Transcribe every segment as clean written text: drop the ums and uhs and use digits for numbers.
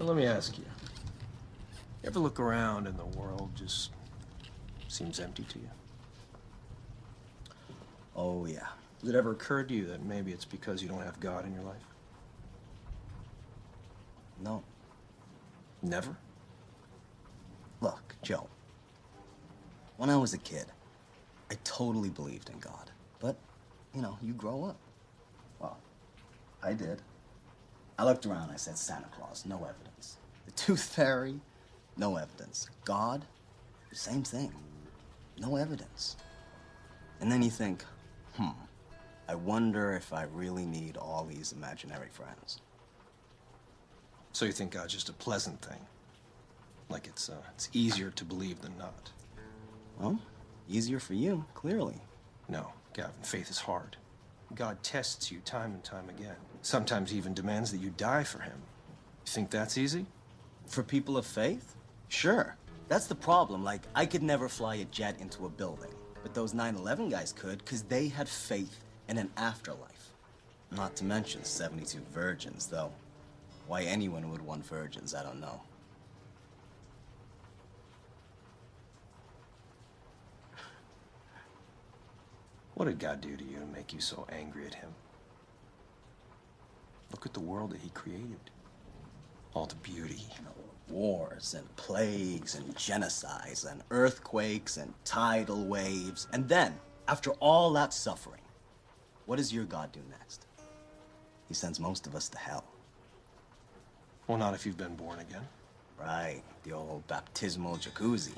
Now, let me ask you. You ever look around and the world just seems empty to you? Oh, yeah. Has it ever occurred to you that maybe it's because you don't have God in your life? No. Never? Look, Joe. When I was a kid, I totally believed in God. But, you know, you grow up. Well, I did. I looked around, I said, Santa Claus, no evidence. The Tooth Fairy, no evidence. God, same thing. No evidence. And then you think, I wonder if I really need all these imaginary friends. So you think God's just a pleasant thing? Like it's easier to believe than not? Well, easier for you, clearly. No, Gavin, faith is hard. God tests you time and time again. Sometimes he even demands that you die for him. You think that's easy? For people of faith? Sure. That's the problem. Like, I could never fly a jet into a building. But those 9/11 guys could, because they had faith in an afterlife. Not to mention 72 virgins, though. Why anyone would want virgins, I don't know. What did God do to you to make you so angry at him? Look at the world that he created. All the beauty. You know, wars and plagues and genocides and earthquakes and tidal waves. And then, after all that suffering, what does your God do next? He sends most of us to hell. Well, not if you've been born again. Right, the old baptismal jacuzzi.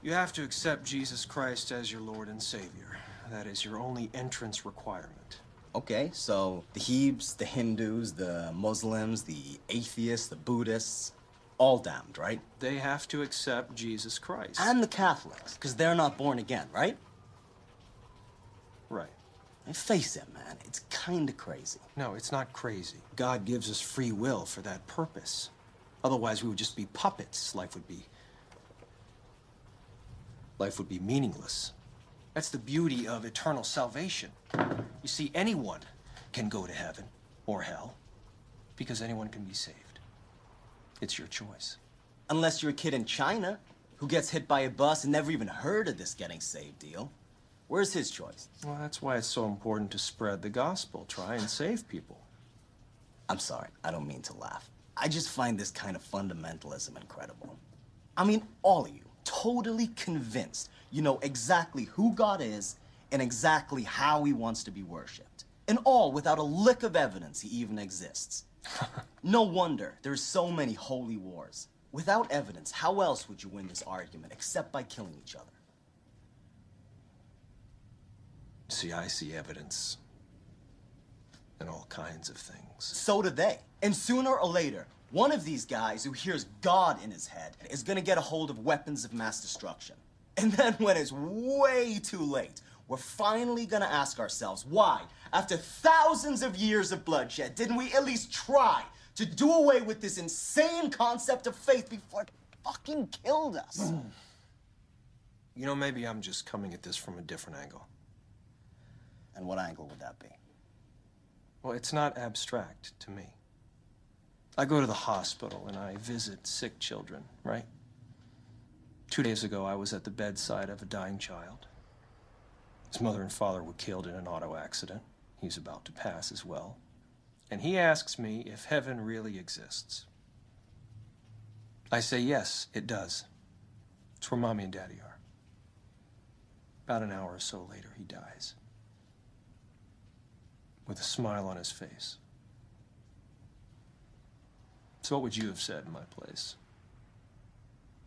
You have to accept Jesus Christ as your Lord and Savior. That is your only entrance requirement. Okay, so the Hebes, the Hindus, the Muslims, the atheists, the Buddhists, all damned, right? They have to accept Jesus Christ. And the Catholics, because they're not born again, right? Right. And face it, man, it's kind of crazy. No, it's not crazy. God gives us free will for that purpose. Otherwise, we would just be puppets. Life would be meaningless. That's the beauty of eternal salvation. You see, anyone can go to heaven or hell because anyone can be saved. It's your choice. Unless you're a kid in China who gets hit by a bus and never even heard of this getting saved deal. Where's his choice? Well, that's why it's so important to spread the gospel. Try and save people. I'm sorry, I don't mean to laugh. I just find this kind of fundamentalism incredible. I mean, all of you, totally convinced you know exactly who God is and exactly how he wants to be worshipped. And all without a lick of evidence he even exists. No wonder there's so many holy wars. Without evidence, how else would you win this argument except by killing each other? See, I see evidence in all kinds of things. So do they. And sooner or later, one of these guys who hears God in his head is gonna get a hold of weapons of mass destruction. And then when it's way too late, we're finally gonna ask ourselves why, after thousands of years of bloodshed, didn't we at least try to do away with this insane concept of faith before it fucking killed us? You know, maybe I'm just coming at this from a different angle. And what angle would that be? Well, it's not abstract to me. I go to the hospital and I visit sick children, right? 2 days ago, I was at the bedside of a dying child. His mother and father were killed in an auto accident. He's about to pass as well. And he asks me if heaven really exists. I say, yes, it does. It's where Mommy and Daddy are. About an hour or so later, he dies. With a smile on his face. So what would you have said in my place?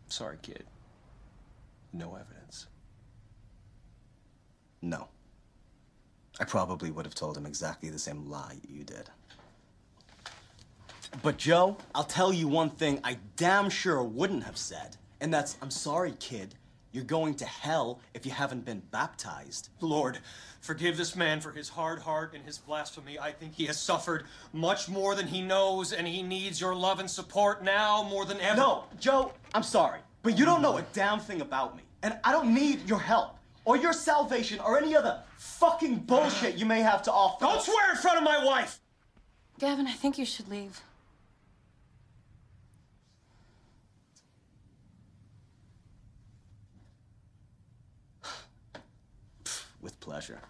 Sorry, kid. No evidence. No. I probably would have told him exactly the same lie you did. But Joe, I'll tell you one thing I damn sure wouldn't have said, and that's, I'm sorry, kid, you're going to hell if you haven't been baptized. Lord, forgive this man for his hard heart and his blasphemy. I think he has suffered much more than he knows, and he needs your love and support now more than ever. No, Joe, I'm sorry, but you don't know a damn thing about me, and I don't need your help, or your salvation, or any other fucking bullshit you may have to offer. Don't swear in front of my wife! Gavin, I think you should leave. pleasure.